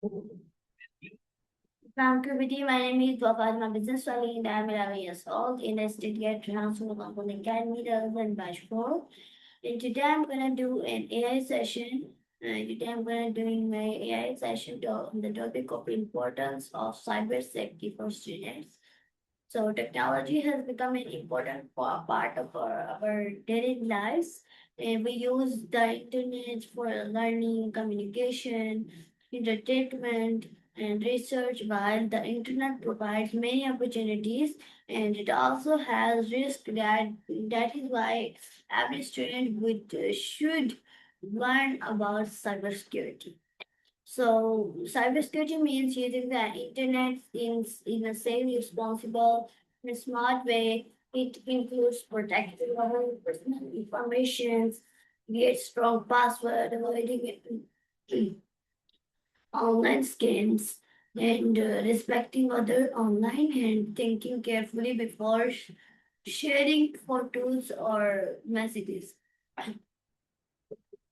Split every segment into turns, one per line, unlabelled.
From QBT, my name is Gopal. I'm a business study and I'm 11 years old in the Stuttgart Transform Company Academy, Relevant Bashford. And today I'm gonna do an AI session. Today I'm gonna doing my AI session on the topic of importance of cyber safety for students. So technology has become an important part of our daily lives, and we use the internet for learning, communication, entertainment, and research. While the internet provides many opportunities, and it also has risk that is why every student should learn about cybersecurity. So cybersecurity means using the internet in a safe, responsible, and smart way. It includes protecting our personal information, create strong password, avoiding online scams, and respecting other online and thinking carefully before sharing photos or messages.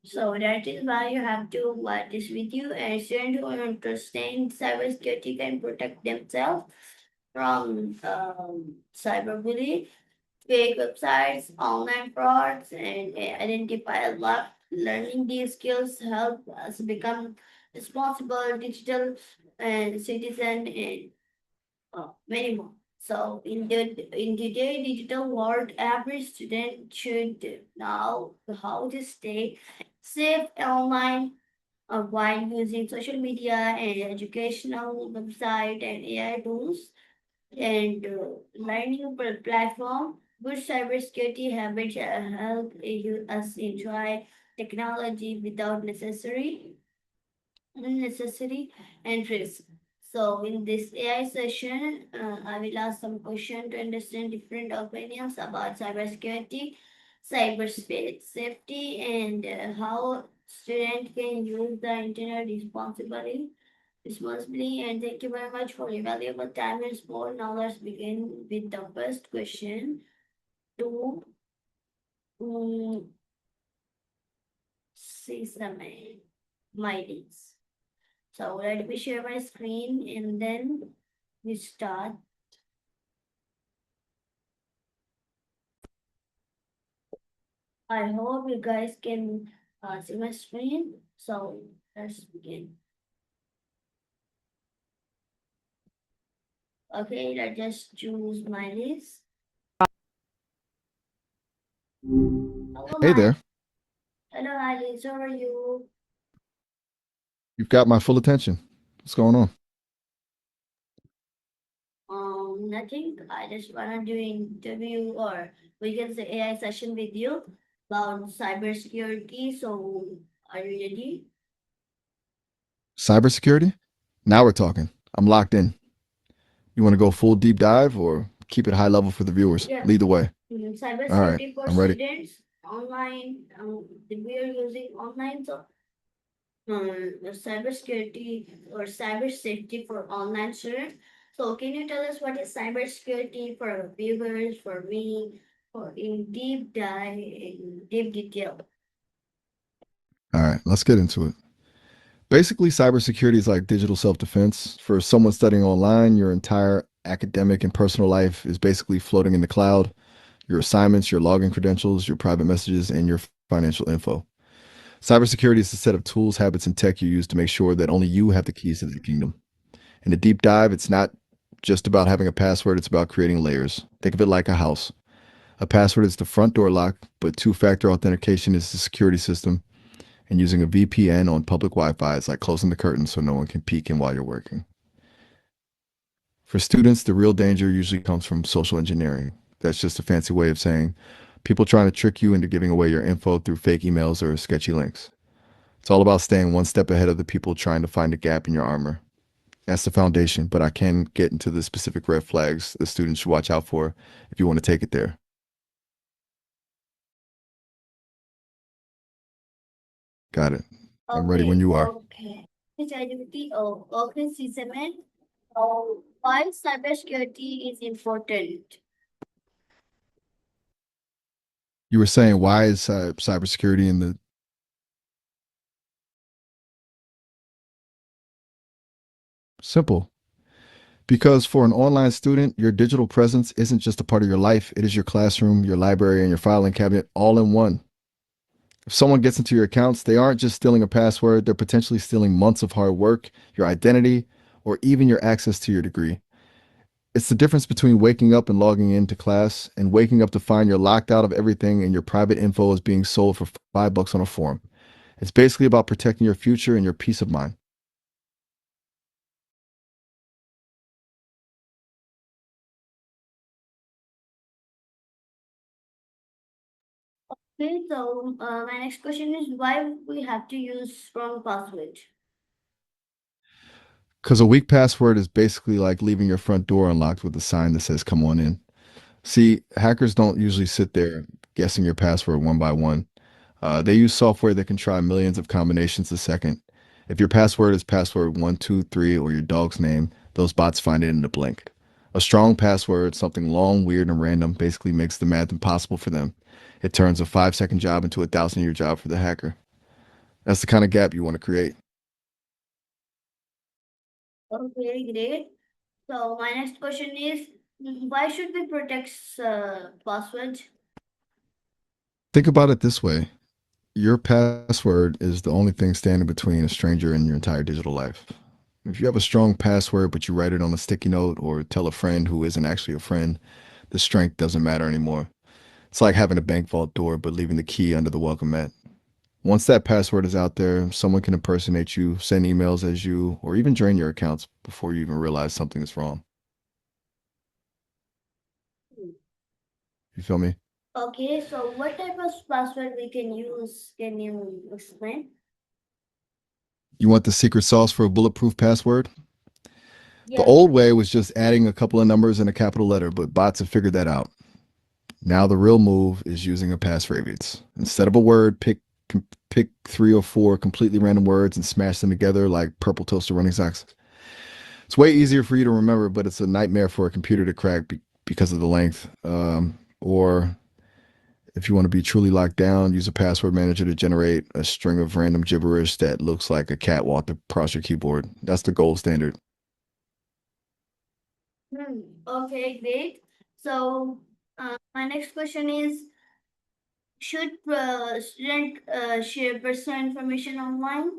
So that is why you have to watch this video and students who understand cybersecurity can protect themselves from cyberbullying, fake websites, online frauds, and identify a lot. Learning these skills help us become responsible digital and citizen and many more. So in today's digital world, every student should know how to stay safe online while using social media and educational website and AI tools and learning platform. Good cybersecurity habits help us enjoy technology without unnecessary and risk. So in this AI session, I will ask some questions to understand different opinions about cybersecurity, cyberspace safety, and how students can use the internet responsibly. And thank you very much for your valuable time and support. Now let's begin with the first question. To um, see some my needs. So let me share my screen and then we start. I hope you guys can see my screen. So let's begin. Okay, let's just choose my list. Hello,
Hey there.
Alice, how are you?
You've got my full attention. What's going on?
Nothing. I just wanna do interview or we can say AI session with you about cybersecurity. So are you ready?
Cybersecurity? Now we're talking. I'm locked in. You want to go full deep dive or keep it high level for the viewers?
Yeah.
Lead the way. All right.
Cybersecurity for
I'm ready.
students online. We are using online, so cybersecurity or cyber safety for online students. So can you tell us what is cybersecurity for our viewers, for me, for in deep dive, in deep detail?
All right. Let's get into it. Basically, cybersecurity is like digital self defense. For someone studying online, your entire academic and personal life is basically floating in the cloud. Your assignments, your login credentials, your private messages, and your financial info. Cybersecurity is a set of tools, habits, and tech you use to make sure that only you have the keys to the kingdom. In a deep dive, it's not just about having a password, it's about creating layers. Think of it like a house. A password is the front door lock, but two factor authentication is the security system. And using a VPN on public Wi Fi is like closing the curtain so no one can peek in while you're working. For students, the real danger usually comes from social engineering. That's just a fancy way of saying people trying to trick you into giving away your info through fake emails or sketchy links. It's all about staying one step ahead of the people trying to find a gap in your armor. That's the foundation, but I can get into the specific red flags the students should watch out for if you want to take it there. Got it. I'm ready when
Okay,
you are.
okay. ChatGPT, okay, C7. Oh, why cybersecurity is important?
You were saying why is cybersecurity in the Simple. Because for an online student, your digital presence isn't just a part of your life, it is your classroom, your library, and your filing cabinet all in one. If someone gets into your accounts, they aren't just stealing a password, they're potentially stealing months of hard work, your identity, or even your access to your degree. It's the difference between waking up and logging into class and waking up to find you're locked out of everything and your private info is being sold for $5 on a forum. It's basically about protecting your future and your peace of mind.
Okay, so my next question is why we have to use strong password?
Because a weak password is basically like leaving your front door unlocked with a sign that says, come on in. See, hackers don't usually sit there guessing your password one by one. They use software that can try millions of combinations a second. If your password is password 123 or your dog's name, those bots find it in a blink. A strong password, something long, weird, and random, basically makes the math impossible for them. It turns a 5-second job into a 1,000-year job for the hacker. That's the kind of gap you want to create.
Okay, great. So my next question is why should we protect password?
Think about it this way: your password is the only thing standing between a stranger and your entire digital life. If you have a strong password, but you write it on a sticky note or tell a friend who isn't actually a friend, the strength doesn't matter anymore. It's like having a bank vault door, but leaving the key under the welcome mat. Once that password is out there, someone can impersonate you, send emails as you, or even drain your accounts before you even realize something is wrong. You feel me?
Okay, so what type of password we can use? Can you explain?
You want the secret sauce for a bulletproof password? The
Yes.
old way was just adding a couple of numbers and a capital letter, but bots have figured that out. Now the real move is using a passphrase. Instead of a word, pick 3 or 4 completely random words and smash them together like purple toaster running socks. It's way easier for you to remember, but it's a nightmare for a computer to crack because of the length. Or if you want to be truly locked down, use a password manager to generate a string of random gibberish that looks like a cat walked across your keyboard. That's the gold standard.
Okay, great. So my next question is should student share personal information online?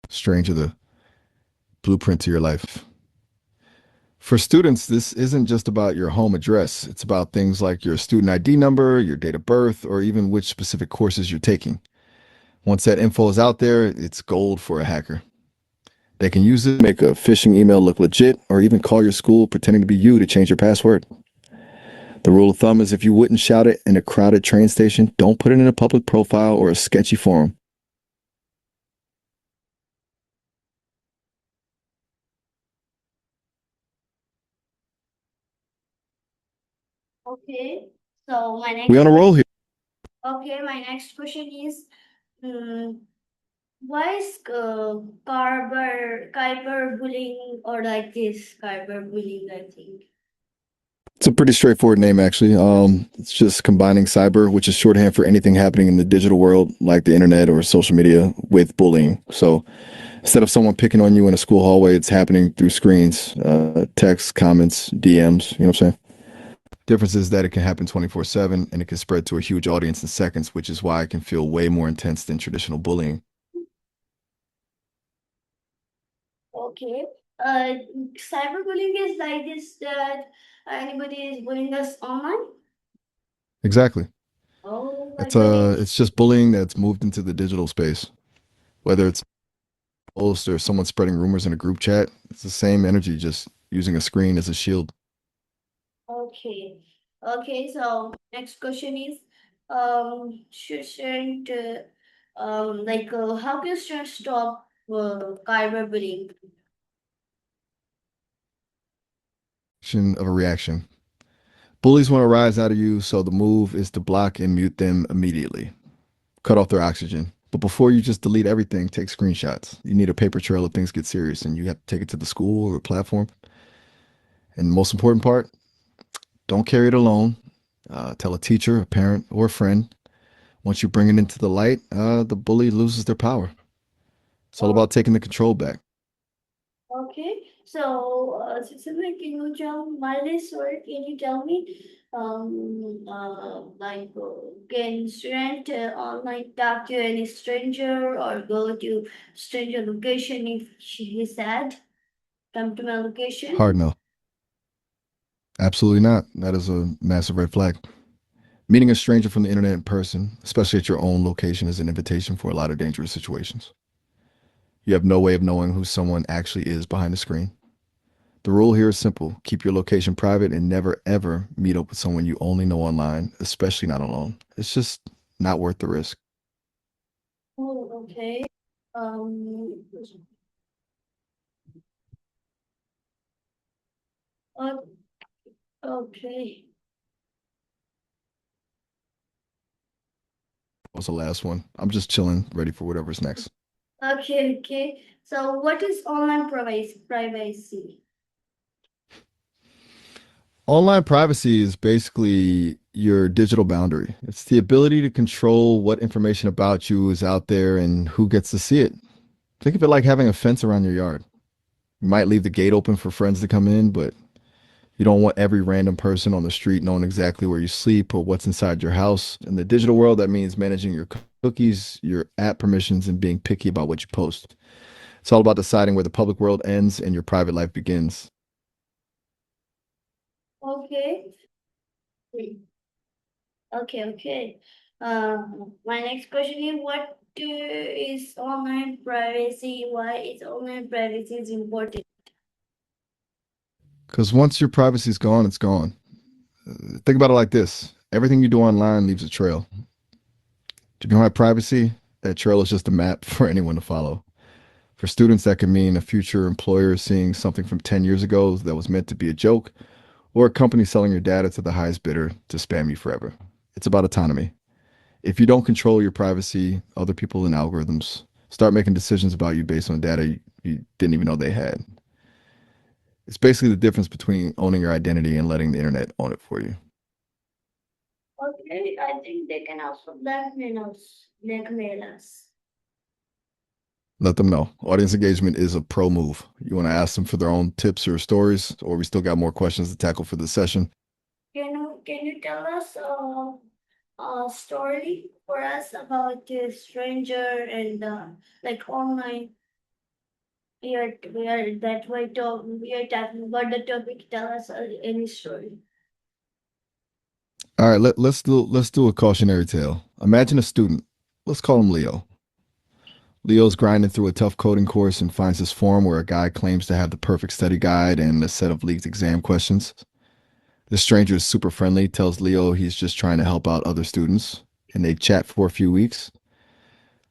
Stranger the blueprint to your life. For students, this isn't just about your home address. It's about things like your student ID number, your date of birth, or even which specific courses you're taking. Once that info is out there, it's gold for a hacker. They can use it to make a phishing email look legit or even call your school pretending to be you to change your password. The rule of thumb is if you wouldn't shout it in a crowded train station, don't put it in a public profile or a sketchy forum.
Okay. So my
We
next
on a roll
question.
here.
Okay, my next question is um, why is cyberbullying or like this cyberbullying? I think.
It's a pretty straightforward name, actually. It's just combining cyber, which is shorthand for anything happening in the digital world, like the internet or social media, with bullying. So instead of someone picking on you in a school hallway, it's happening through screens, texts, comments, DMs. You know what I'm saying? Difference is that it can happen 24/7 and it can spread to a huge audience in seconds, which is why it can feel way more intense than traditional bullying.
Okay. Cyberbullying is like this that anybody is bullying us online.
Exactly.
Oh my
It's
goodness.
just bullying that's moved into the digital space. Whether it's a post or someone spreading rumors in a group chat, it's the same energy, just using a screen as a shield.
Okay. Okay, so next question is should student how can students stop cyberbullying?
Of a reaction. Bullies want to rise out of you, so the move is to block and mute them immediately. Cut off their oxygen. But before you just delete everything, take screenshots. You need a paper trail if things get serious and you have to take it to the school or platform. And the most important part, don't carry it alone. Tell a teacher, a parent, or a friend. Once you bring it into the light, the bully loses their power. It's all about taking the control back.
Okay, so Cecilia, can you tell my story? Can you tell me, can student online talk to any stranger or go to stranger location if she is sad? Come to my
Hard
location.
no. Absolutely not. That is a massive red flag. Meeting a stranger from the internet in person, especially at your own location, is an invitation for a lot of dangerous situations. You have no way of knowing who someone actually is behind the screen. The rule here is simple: keep your location private and never ever meet up with someone you only know online, especially not alone. It's just not worth the risk.
Oh, okay. Um, o- okay.
That was the last one. I'm just chilling, ready for whatever's next.
Okay, okay. So what is online privacy?
Online privacy is basically your digital boundary. It's the ability to control what information about you is out there and who gets to see it. Think of it like having a fence around your yard. You might leave the gate open for friends to come in, but you don't want every random person on the street knowing exactly where you sleep or what's inside your house. In the digital world, that means managing your cookies, your app permissions, and being picky about what you post. It's all about deciding where the public world ends and your private life begins.
Okay. Okay, okay. My next question is what is online privacy? Why is online privacy is important?
Because once your privacy is gone, it's gone. Think about it like this: everything you do online leaves a trail. If you don't have privacy, that trail is just a map for anyone to follow. For students, that could mean a future employer seeing something from 10 years ago that was meant to be a joke, or a company selling your data to the highest bidder to spam you forever. It's about autonomy. If you don't control your privacy, other people and algorithms start making decisions about you based on data you didn't even know they had. It's basically the difference between owning your identity and letting the internet own it for you.
Okay, I think they can also blackmail us.
Let them know. Audience engagement is a pro move. You want to ask them for their own tips or stories, or we still got more questions to tackle for this session.
Can you tell us a story for us about a stranger and like online? We are talking about the topic. Tell us any story.
All right, let's do a cautionary tale. Imagine a student. Let's call him Leo. Leo's grinding through a tough coding course and finds this forum where a guy claims to have the perfect study guide and a set of leaked exam questions. The stranger is super friendly, tells Leo he's just trying to help out other students, and they chat for a few weeks.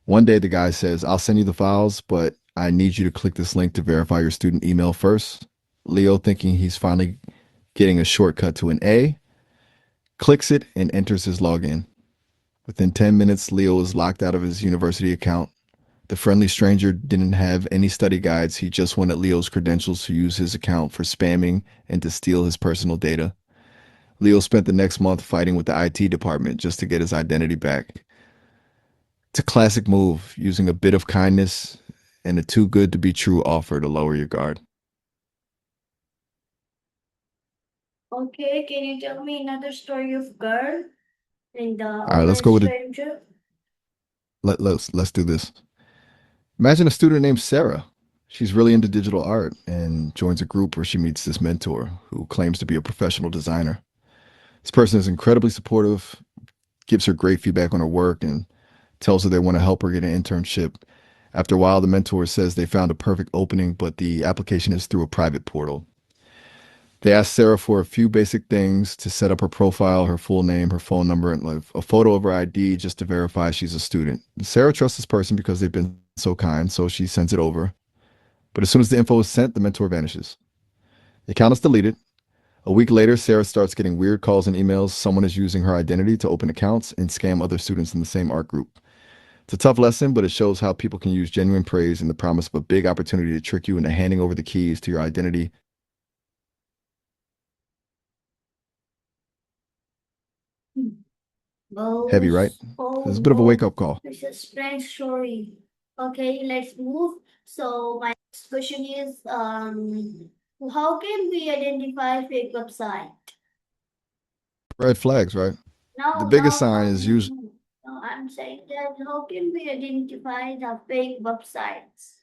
One day, the guy says, I'll send you the files, but I need you to click this link to verify your student email first. Leo, thinking he's finally getting a shortcut to an A, clicks it and enters his login. Within 10 minutes, Leo is locked out of his university account. The friendly stranger didn't have any study guides. He just wanted Leo's credentials to use his account for spamming and to steal his personal data. Leo spent the next month fighting with the IT department just to get his identity back. It's a classic move, using a bit of kindness and a too good to be true offer to lower your guard.
Okay, can you tell me another story of girl and the
All right, let's
online
go with it.
stranger?
Let's do this. Imagine a student named Sarah. She's really into digital art and joins a group where she meets this mentor who claims to be a professional designer. This person is incredibly supportive, gives her great feedback on her work, and tells her they want to help her get an internship. After a while, the mentor says they found a perfect opening, but the application is through a private portal. They asked Sarah for a few basic things to set up her profile, her full name, her phone number, and like a photo of her ID just to verify she's a student. Sarah trusts this person because they've been so kind, so she sends it over. But as soon as the info is sent, the mentor vanishes. The account is deleted. A week later, Sarah starts getting weird calls and emails. Someone is using her identity to open accounts and scam other students in the same art group. It's a tough lesson, but it shows how people can use genuine praise and the promise of a big opportunity to trick you into handing over the keys to your identity.
Oh,
Heavy, right? It's a bit of a wake
oh,
up call.
it's a strange story. Okay, let's move. So my next question is, how can we identify fake website?
Red flags, right? The
Now,
biggest sign is
no,
usually,
no. No, I'm saying that how can we identify the fake websites?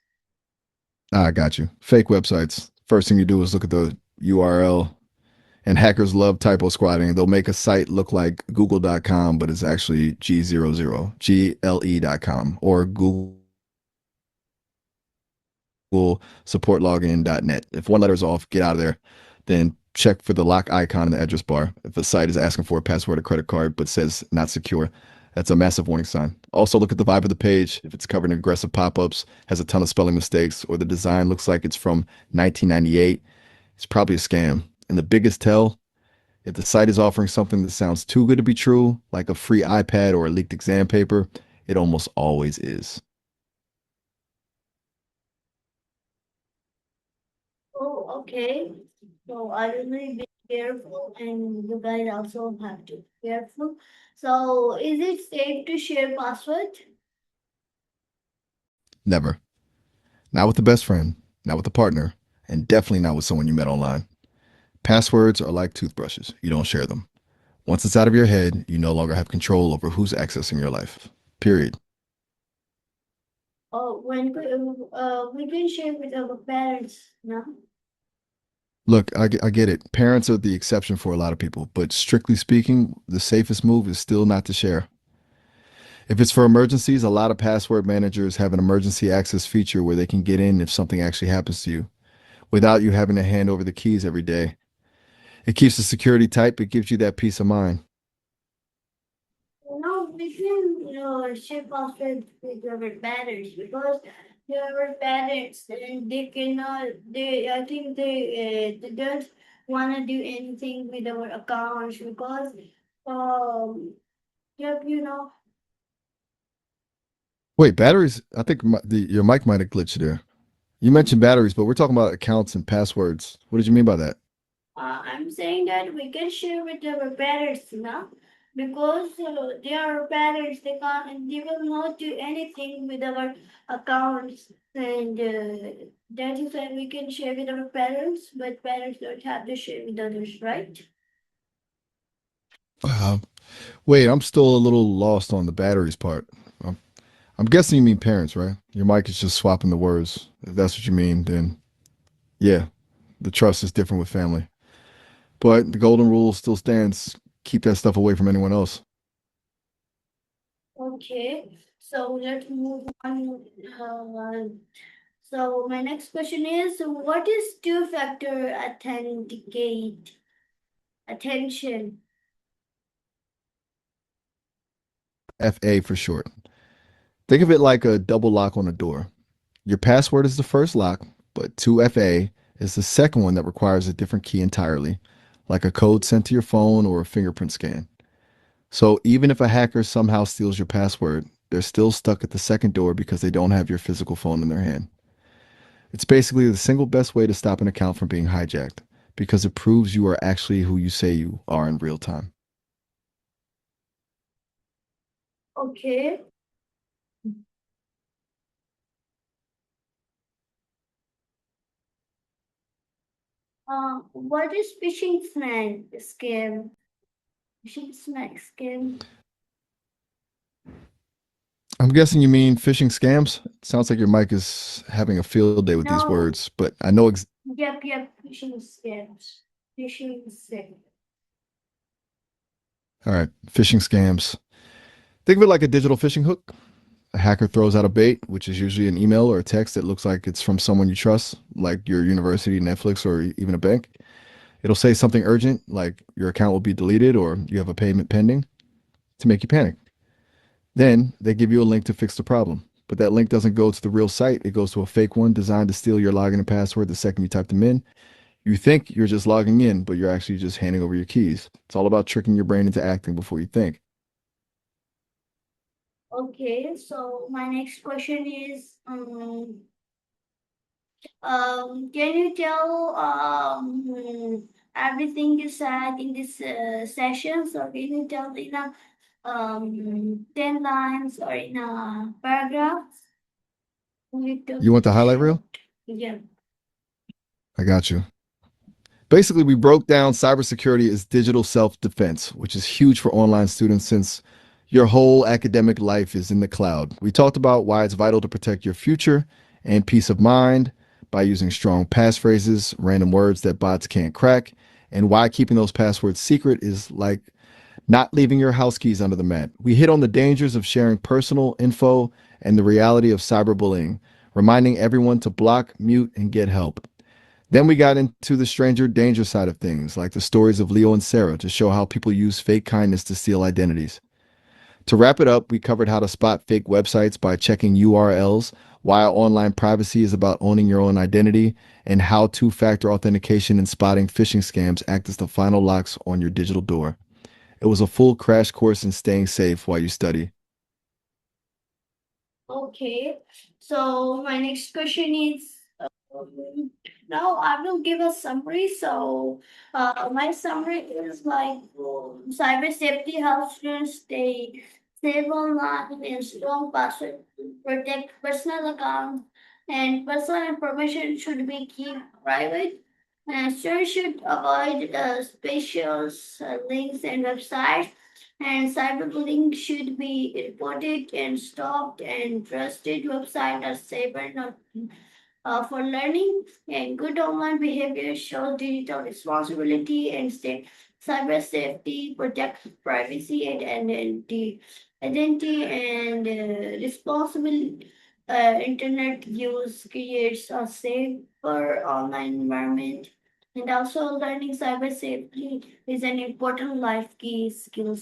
I got you. Fake websites. First thing you do is look at the URL. And hackers love typo squatting. They'll make a site look like google.com, but it's actually G00, GLE.com, or Google supportlogin.net. If one letter is off, get out of there. Then check for the lock icon in the address bar. If a site is asking for a password or credit card but says not secure, that's a massive warning sign. Also, look at the vibe of the page. If it's covered in aggressive pop ups, has a ton of spelling mistakes, or the design looks like it's from 1998, it's probably a scam. And the biggest tell, if the site is offering something that sounds too good to be true, like a free iPad or a leaked exam paper, it almost always is.
Oh, okay. So I will be careful, and you guys also have to be careful. So, is it safe to share password?
Never. Not with the best friend, not with a partner, and definitely not with someone you met online. Passwords are like toothbrushes. You don't share them. Once it's out of your head, you no longer have control over who's accessing your life. Period.
Or we can share with our parents, no?
Look, I get it. Parents are the exception for a lot of people, but strictly speaking, the safest move is still not to share. If it's for emergencies, a lot of password managers have an emergency access feature where they can get in if something actually happens to you without you having to hand over the keys every day. It keeps the security tight, but gives you that peace of mind.
No, we can share password with our parents because our parents and they cannot. I think they don't want to do anything with our accounts because yep,
Wait, batteries? I think your mic might have glitched there. You mentioned batteries, but we're talking about accounts and passwords. What did you mean by that?
I'm saying that we can share with our parents now because they are our parents. They can't. They will not do anything with our accounts, and that is why we can share with our parents. But parents don't have to share with others, right?
Uh, Wait, I'm still a little lost on the batteries part. I'm, I'm guessing you mean parents, right? Your mic is just swapping the words. If that's what you mean, then yeah, the trust is different with family. But the golden rule still stands: keep that stuff away from anyone else.
Okay. So let's move on. So my next question is, what is two-factor authenticate attention?
FA for short. Think of it like a double lock on a door. Your password is the first lock, but 2FA is the second one that requires a different key entirely, like a code sent to your phone or a fingerprint scan. So even if a hacker somehow steals your password, they're still stuck at the second door because they don't have your physical phone in their hand. It's basically the single best way to stop an account from being hijacked because it proves you are actually who you say you are in real time.
Okay. What is phishing snack scam? Phishing snack scam.
I'm guessing you mean phishing scams? It sounds like your mic is having a field day with these
No.
words, but I know
Yep. Phishing scams. Phishing scam.
all right, phishing scams. Think of it like a digital fishing hook. A hacker throws out a bait, which is usually an email or a text that looks like it's from someone you trust, like your university, Netflix, or even a bank. It'll say something urgent, like your account will be deleted or you have a payment pending, to make you panic. Then they give you a link to fix the problem. But that link doesn't go to the real site. It goes to a fake one designed to steal your login and password the second you type them in. You think you're just logging in, but you're actually just handing over your keys. It's all about tricking your brain into acting before you think.
Okay, so my next question is, can you tell everything you said in this session? So can you tell in a 10 lines or in a paragraph?
You want the highlight reel?
Yeah.
I got you. Basically, we broke down cybersecurity as digital self defense, which is huge for online students since your whole academic life is in the cloud. We talked about why it's vital to protect your future and peace of mind by using strong passphrases, random words that bots can't crack, and why keeping those passwords secret is like not leaving your house keys under the mat. We hit on the dangers of sharing personal info and the reality of cyberbullying, reminding everyone to block, mute, and get help. Then we got into the stranger danger side of things, like the stories of Leo and Sarah, to show how people use fake kindness to steal identities. To wrap it up, we covered how to spot fake websites by checking URLs, why online privacy is about owning your own identity, and how two factor authentication and spotting phishing scams act as the final locks on your digital door. It was a full crash course in staying safe while you study.
Okay, so my next question is now I will give a summary. So, my summary is like cyber safety helps students stay safe online and strong password protect personal accounts and personal information should be kept private. And students should avoid specials, links and websites and cyberbullying should be reported and stopped, and trusted websites are safer not for learning. And good online behavior shows digital responsibility and state cyber safety, protect privacy and identity and responsible internet use creates a safer online environment. And also, learning cyber safety is an important life key skill.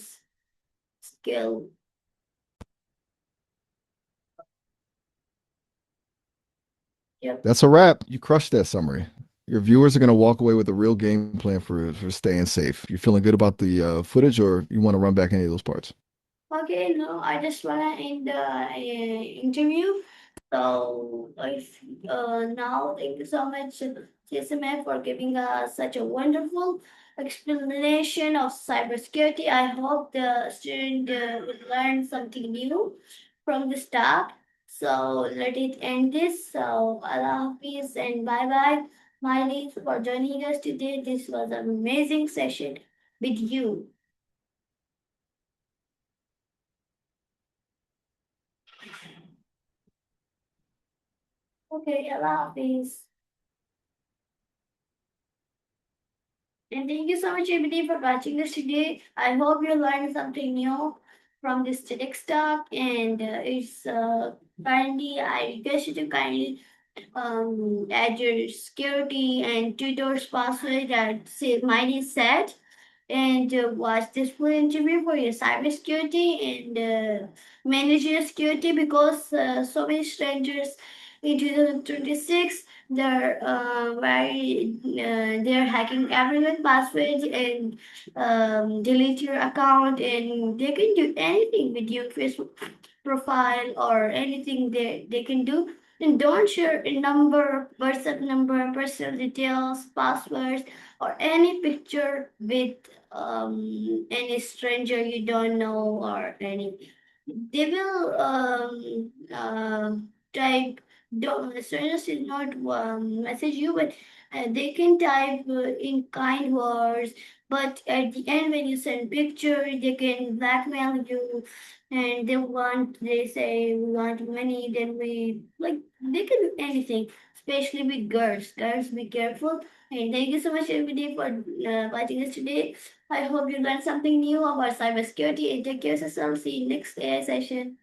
Yep.
That's a wrap. You crushed that summary. Your viewers are going to walk away with a real game plan for staying safe. You feeling good about the footage, or you want to run back any of those parts?
Okay, no, I just wanna end the interview. So, if now, thank you so much, CSMF, for giving us such a wonderful explanation of cybersecurity. I hope the student will learn something new from the start. So, let it end this. So, Allah Hafiz and bye bye. Miley, for joining us today. This was an amazing session with you. Okay, Allah Hafiz. And thank you so much, everybody, for watching this today. I hope you learned something new from this TEDx talk. And it's kindly, I request you to kindly add your security and tutors password that say mine is set, and watch this full interview for your cybersecurity and manage your security, because so many strangers in 2026 they're hacking everyone's passwords and delete your account, and they can do anything with your Facebook profile or anything they can do. And don't share a number, WhatsApp number, personal details, passwords, or any picture with any stranger you don't know or any. They will type. Don't strangers is not message you, but they can type in kind words. But at the end, when you send picture, they can blackmail you, and they say we want money. Then we like they can do anything, especially with girls. Girls, be careful. And thank you so much, everybody, for watching us today. I hope you learned something new about cybersecurity, and take care of yourself. See you next session.